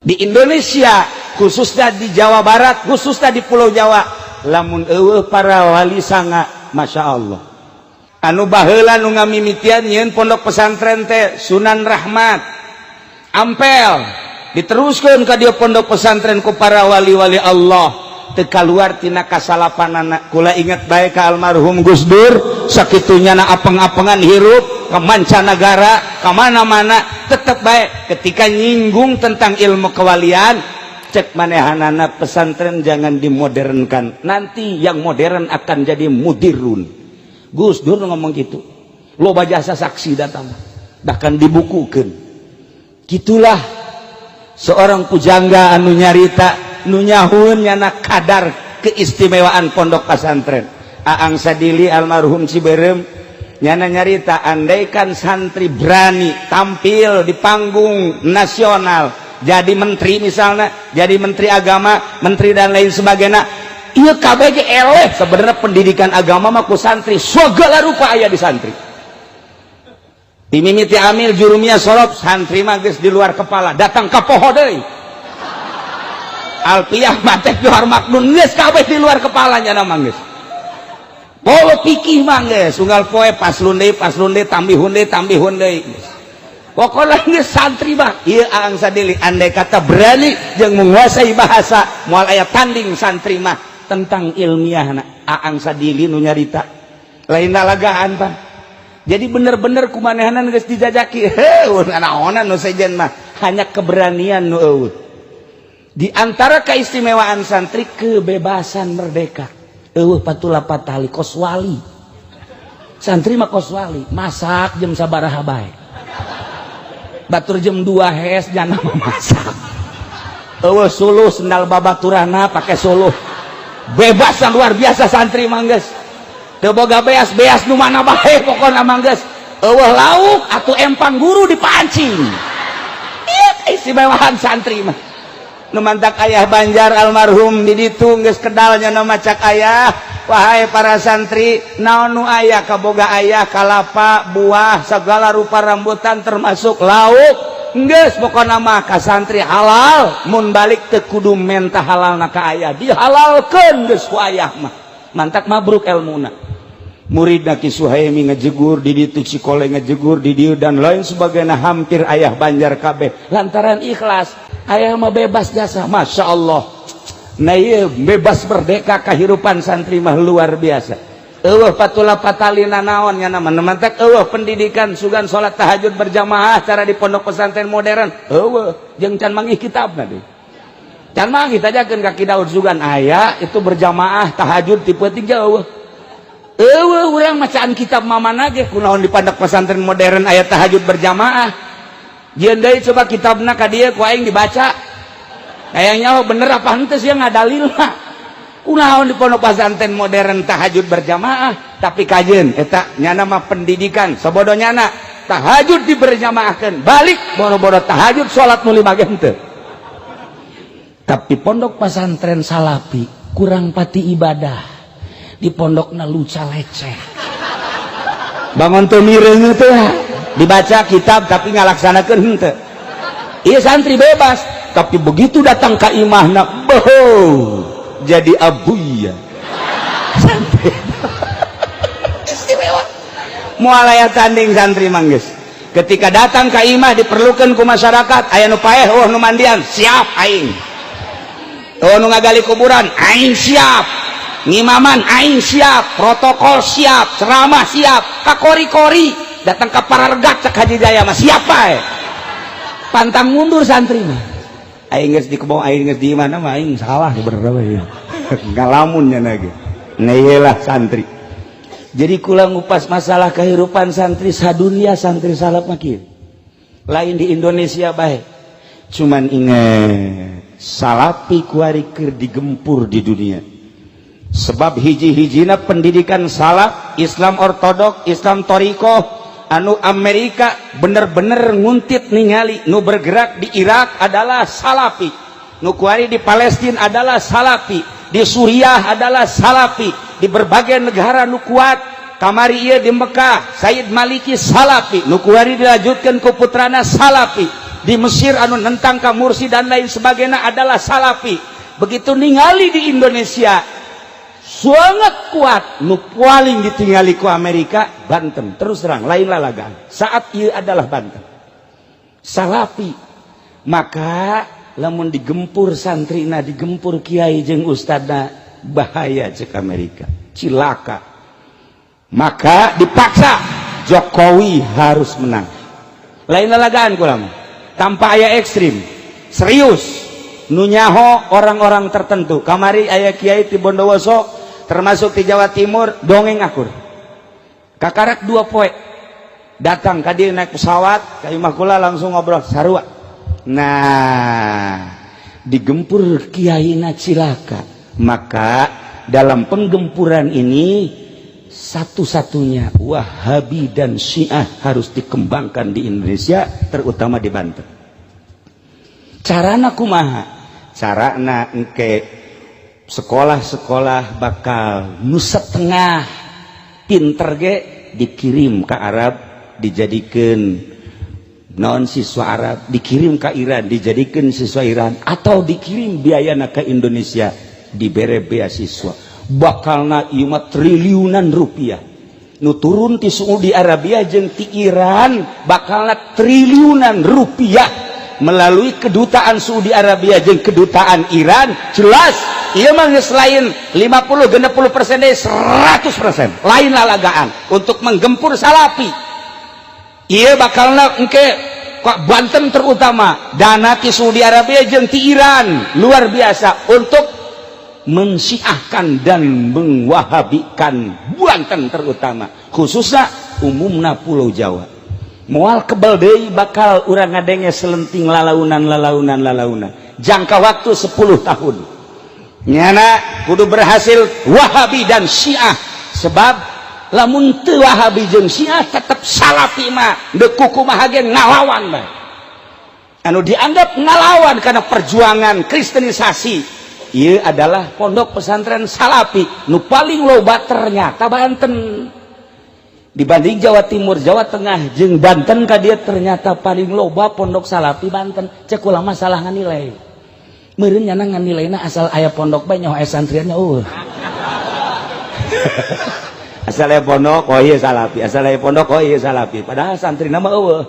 di Indonesia khususnya di Jawa Barat, khususnya di Pulau Jawa, lamun eueuh para wali sanga, masya Allah. Anu baheula nu ngamimitian nyeun pondok pesantren teh Sunan Rahmat Ampel, diteruskeun ka dieu pondok pesantren ku para wali-wali Allah, teu kaluar tina kasalapanana. Kula inget bae ka almarhum Gus Dur, sakitunya na apeng-apengan hirup ke mancanagara, ke mana-mana, tetep baik ketika nyinggung tentang ilmu kewalian, cek manehanana pesantren jangan dimodernkan, nanti yang modern akan jadi mudirun. Gus Dur ngomong gitu, loba jasa saksi datang, bahkan dibukukan. Gitulah seorang pujangga anu nyarita nu nyahun nyana kadar keistimewaan pondok pesantren. Aang Sadili almarhum Ciberem nyana nyarita, andaikan santri berani tampil di panggung nasional jadi menteri, misalnya jadi menteri agama, menteri dan lain sebagainya, iya KBG eleh. Sebenarnya pendidikan agama mah ku santri segala rupa aya di santri. Timimiti amil jurumia sorop, santri mah geus di luar kepala, datang ka poho deui. Alpiyah matek johar maknun geus kabeh di luar kepalanya nama geus. Polo pikih mah geus unggal poe paslun deui tambihun deui. Pokoknya geus santri mah ieu Aang Sadili andai kata berani jeung menguasai bahasa moal aya tanding santri mah tentang ilmiahna. Aang Sadili nu nyarita lain lalagaan Pak. Jadi bener-bener kumanehanan geus dijajaki heuh naonan nu sejen mah hanya keberanian nu eueuh. Di antara keistimewaan santri kebebasan merdeka. Eueuh patula patali koswali. Santri mah koswali, masak jam sabaraha bae. Batur jam 2 hes jangan memasak. Eueuh suluh sendal babaturana pakai suluh. Bebas yang luar biasa santri mangges. Teu boga beas nu mana bae pokona mangges. Eueuh lauk atuh empang guru dipancing. Ieu keistimewaan santri mah. Nu mantak ayah Banjar almarhum di ditu geus kedalnya nu macak ayah, wahai para santri, naon nu aya kaboga ayah kalapa, buah, segala rupa rambutan termasuk lauk, geus pokona mah ka santri halal, mun balik teu kudu mentah halalna ka ayah, dihalalkeun geus ku ayah mah. Mantak mabruk elmuna. Muridna Ki Suhaimi ngajegur di ditu, si Kole ngajegur di dieu dan lain sebagainya, hampir ayah Banjar kabeh lantaran ikhlas. Ayah mah bebas jasa, masya Allah. Nah iya bebas merdeka kehidupan santri mah luar biasa. Eueuh patula patalina naon nya nama mantak eueuh pendidikan sugan salat tahajud berjamaah cara di pondok pesantren modern. Eueuh jeung can manggih kitabna deui. Can manggih tajakeun ka Ki Daud sugan aya itu berjamaah tahajud tipe 3 eueuh. Eueuh urang macaan kitab mamana ge kunaon di pondok pesantren modern aya tahajud berjamaah. Jieun deui coba kitabna ka dieu ku aing dibaca. Kayaknya bener apa henteu sia ngadalilna. Kunaon di pondok pesantren modern tahajud berjamaah, tapi kajeun eta nyana mah pendidikan sabodonyana tahajud diberjamaahkeun. Balik boro-boro tahajud salat nu 5 jam teu. Tapi pondok pesantren salafi kurang pati ibadah. Di pondokna luca leceh. Bangun teu mireung teh. Dibaca kitab tapi ngalaksanakeun henteu. Ieu santri bebas, tapi begitu datang ka imahna boh jadi abuya. Santri istimewa. Moal aya tanding santri manggeus. Ketika datang ka imah diperlukeun ku masyarakat, aya nu paeh eueuh nu mandian, siap aing. Eueuh nu ngagali kuburan, aing siap. Ngimaman aing siap, protokol siap, ceramah siap, kakori-kori datang ke Parargat cek Haji Jaya mah siapa pantang mundur santri mah aing geus di kebon aing geus di mana mah aing salah bener we ngalamun nya ge neulah santri. Jadi kula ngupas masalah kehidupan santri sadunia santri salaf mah kieu lain di Indonesia bae, cuman inget salapi kuari keur digempur di dunia sebab hiji-hijina pendidikan salaf Islam ortodok Islam torikoh anu Amerika bener-bener nguntit ningali nu bergerak di Irak adalah salafi, nu kuari di Palestina adalah salafi, di Suriah adalah salafi, di berbagai negara nu kuat kamari ieu di Mekah Sayyid Maliki salafi, nu kuari dilanjutkeun ku putrana salafi, di Mesir anu nentang ka Mursi dan lain sebagainya adalah salafi. Begitu ningali di Indonesia sangat kuat nu paling ditinggali ku Amerika Banten. Terus terang lain lalagaan saat ieu adalah Banten salafi. Maka lamun digempur santrina, digempur kiai jeung ustadna, bahaya cek Amerika, cilaka. Maka dipaksa Jokowi harus menang. Lain lalagaan kulam tanpa aya ekstrim, serius nu nyaho orang-orang tertentu. Kamari aya kiai ti Bondowoso termasuk di Jawa Timur dongeng akur kakarak 2 poe datang ka dieu naik pesawat ka imah kula langsung ngobrol sarua. Nah digempur kiaina cilaka. Maka dalam penggempuran ini satu-satunya Wahabi dan Syiah harus dikembangkan di Indonesia, terutama di Banten. Carana kumaha? Carana engke sekolah-sekolah bakal nu setengah pinter ge dikirim ke Arab dijadikan non siswa Arab, dikirim ke Iran dijadikan siswa Iran, atau dikirim biayana ke Indonesia dibere beasiswa. Bakalna ieu mah triliunan rupiah nu turun ti Saudi Arabia jeung ti Iran, bakalna triliunan rupiah melalui kedutaan Saudi Arabia jeung kedutaan Iran. Jelas ieu mah geus lain 50-60% deh 100% lain lalagaan untuk menggempur salafi. Ieu bakalna engke kok Banten terutama dana ti Saudi Arabia jeung ti Iran luar biasa untuk mensyiahkan dan mengwahabikan Banten terutama, khususnya umumna Pulau Jawa. Moal kebal deui bakal urang ngadenge selenting lalaunan jangka waktu 10 tahun nyana kudu berhasil Wahabi dan Syiah. Sebab lamun teu Wahabi jeung Syiah tetep salafi mah deuk kumaha ge ngalawan bae, anu dianggap ngalawan karena perjuangan kristenisasi. Ieu adalah pondok pesantren salafi nu paling loba ternyata Banten dibanding Jawa Timur, Jawa Tengah jeung Banten ka dieu ternyata paling loba pondok salafi Banten. Cek ulah masalah nganilai meureun nyana nganilaina asal aya pondok bae nyaho aya santriannya asal aya pondok oh ieu salafi, asal aya pondok oh ieu salafi, padahal santrina mah eueuh.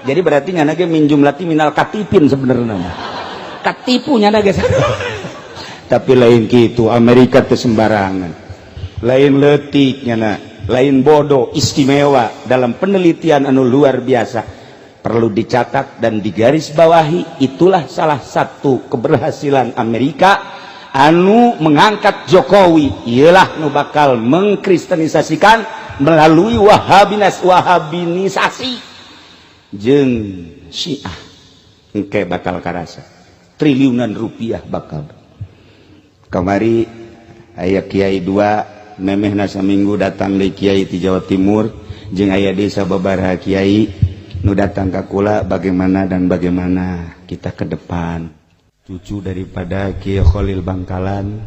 Jadi berarti nyana ge min jumlati minal katipin sebenarnya mah katipu nyana ge. Tapi lain gitu, Amerika teu sembarangan, lain leutiknya, lain bodoh, istimewa dalam penelitian anu luar biasa. Perlu dicatat dan digarisbawahi, itulah salah satu keberhasilan Amerika anu mengangkat Jokowi. Ialah nu bakal mengkristenisasikan melalui wahabinisasi jeung Syiah. Engke bakal karasa triliunan rupiah bakal. Kamari aya kiai 2 memehna saminggu datang deui kiai di Jawa Timur jeung aya desa babaraha kiai nu datang ka kula bagaimana kita ke depan. Cucu daripada Kiai Khalil Bangkalan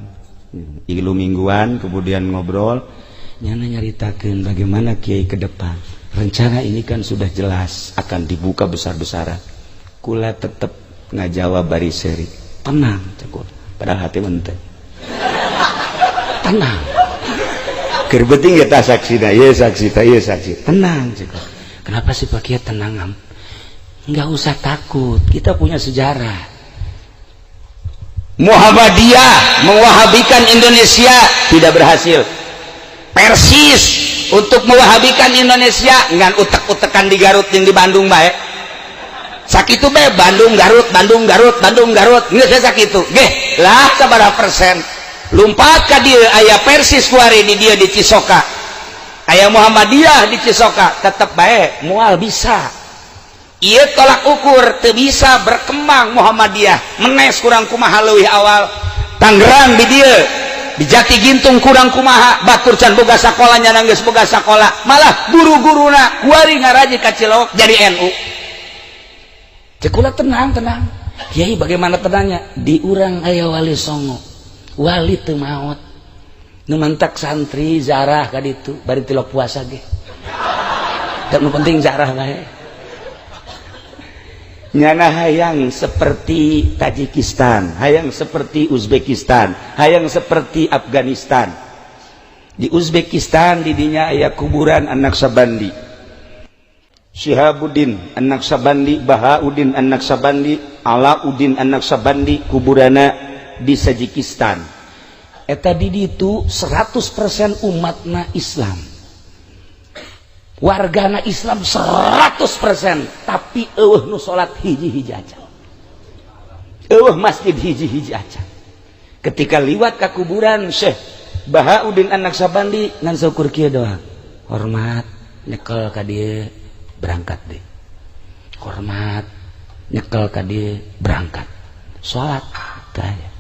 ilu mingguan kemudian ngobrol nyana nyaritakeun bagaimana kiai ke depan. Rencana ini kan sudah jelas akan dibuka besar-besaran. Kula tetep ngajawab bari seri tenang cekul padahal hati menteh tenang keur penting eta saksina ieu saksi ta ieu saksi tenang cekul. Kenapa sih Pak Kiai tenang? Enggak usah takut, kita punya sejarah. Muhammadiyah mewahabikan Indonesia tidak berhasil. Persis untuk mewahabikan Indonesia ngan utek-utekan di Garut yang di Bandung bae. Sakitu bae Bandung Garut geus sakitu. Geh, lah sabaraha persen? Lumpat ka dieu aya Persis kuari di dieu di Cisoka. Aya Muhammadiyah di Cisoka, tetep bae moal bisa. Ieu tolak ukur teu bisa berkembang Muhammadiyah. Menes kurang kumaha leuwih awal. Tangerang di dieu di Jati Gintung kurang kumaha, batur can boga sakola nyana geus boga sakola, malah guru-guruna kuari ngaraji ka Cilok jadi NU. Cek ulah tenang. Kiai bagaimana tenangnya? Di urang aya wali songo. Wali teu maot. Nu mantak santri zarah ka ditu bari tilok puasa ge. Dan nu penting zarah bae. nyana hayang seperti Tajikistan, hayang seperti Uzbekistan, hayang seperti Afghanistan. Di Uzbekistan didinya aya kuburan anak Sabandi, Syihabuddin anak Sabandi, Bahauddin anak Sabandi, Alauddin anak Sabandi, kuburana di Tajikistan. Eta di ditu 100% umatna Islam, wargana Islam 100%, tapi eueuh nu salat hiji-hiji aja, eueuh masjid hiji-hiji aja. Ketika liwat ka kuburan Syekh Bahauddin anak Sabandi ngan syukur kieu doang, hormat nyekel ka dieu berangkat deh, hormat nyekel ka dieu berangkat salat tanya.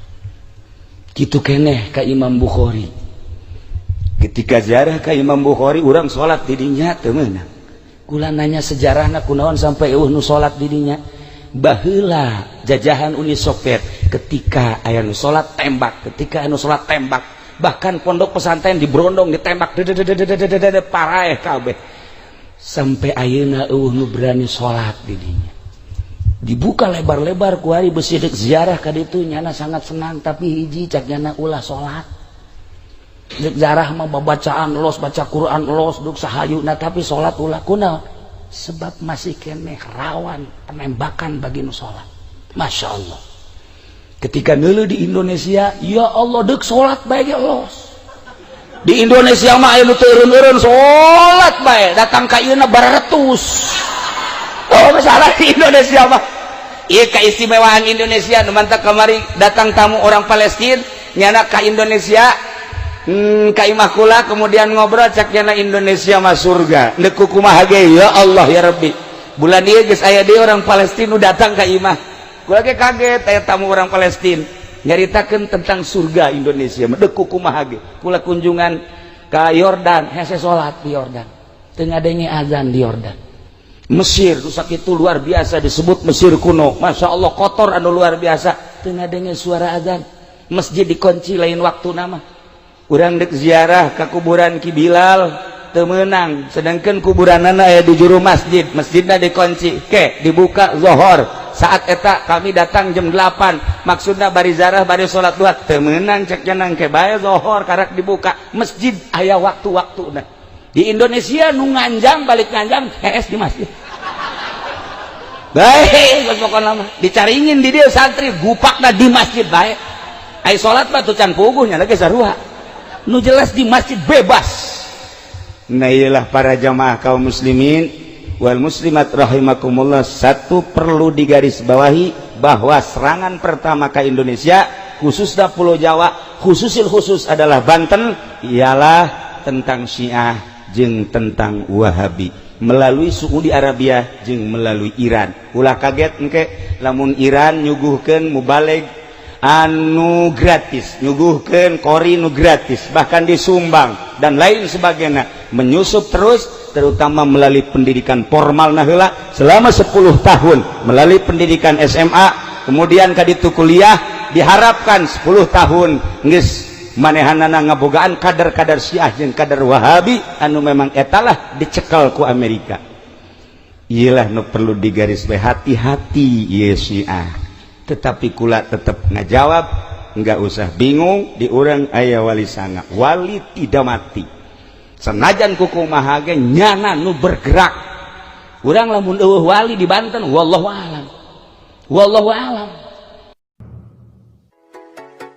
Kitu keneh ka Imam Bukhari. Ketika ziarah ka Imam Bukhari urang salat di dinya teu meunang. Kula nanya sejarahna kunaon sampai eueuh nu salat di dinya. Baheula jajahan Uni Soviet ketika aya nu salat tembak, ketika anu salat tembak, bahkan pondok pesantren diberondong ditembak paraeh kabeh. Sampai ayeuna eueuh nu berani salat di dinya. Dibuka lebar-lebar ku ari besi deuk ziarah ka ditu nyana sangat senang, tapi hiji cak nyana ulah salat. Deuk ziarah mah babacaan los, baca Quran los, duk sahayuna, tapi salat ulah kunaon? Sebab masih keneh rawan penembakan bagi nu salat. Masya Allah. Ketika neuleuh di Indonesia, ya Allah deuk salat bae ge los. Di Indonesia mah aya nu teureun-eureun salat bae, datang ka ieu na bararetus. Oh masalah di Indonesia mah iya keistimewaan Indonesia. Numantak kemari datang tamu orang Palestina nyana ka Indonesia, ka imah kula kemudian ngobrol cak nyana Indonesia mah surga neuk kumaha ge. Ya Allah ya Rabbi, bulan ieu geus aya deui orang Palestina nu datang ka imah. Kula ge kaget aya tamu orang Palestina nyaritakeun tentang surga Indonesia mah deuk kumaha ge. Kula kunjungan ka Yordan, hese salat di Yordan, teu ngadenge azan di Yordan. Mesir rusak itu luar biasa, disebut Mesir kuno. Masya Allah kotor anu luar biasa, tengah dengar suara azan, masjid dikunci lain waktu nama. Urang dek ziarah ke kuburan Ki Bilal teu meunang, sedangkan kuburanana aya di juru masjid, masjidna dikunci. Ke dibuka zuhur, saat eta kami datang jam 8, maksudna bari ziarah bari salat duha, teu meunang cek cenah ke bae zuhur karak dibuka, masjid aya waktu-waktuna. Di Indonesia nu nganjang balik nganjang hees di masjid. Baik, pokokna mah dicaringin di dieu santri gupakna di masjid bae. Ai salat mah teu can puguhnya lagi sarua. Nu jelas di masjid bebas. Nah iyalah para jamaah kaum muslimin wal muslimat rahimakumullah, satu perlu digarisbawahi bahwa serangan pertama ke Indonesia khususnya Pulau Jawa, khusus adalah Banten, ialah tentang Syiah jeung tentang Wahabi melalui Saudi Arabia jeung melalui Iran. Ulah kaget engke lamun Iran nyuguhkeun mubalig anu gratis, nyuguhkeun kori nu gratis, bahkan disumbang dan lain sebagainya, menyusup terus, terutama melalui pendidikan formal heula selama 10 tahun melalui pendidikan SMA, kemudian ka ditu kuliah diharapkan 10 tahun geus manehanana ngabogaan kadar-kadar Syiah jeung kadar Wahabi anu memang etalah dicekel ku Amerika. Iyalah nu perlu digarisbawahi, hati-hati ieu Syiah. Tetapi kula tetap ngajawab, enggak usah bingung, di urang aya wali sanga, wali tidak mati. Senajan kukumaha ge nyana nu bergerak. Urang lamun eueuh wali di Banten wallahu alam. Wallahu alam.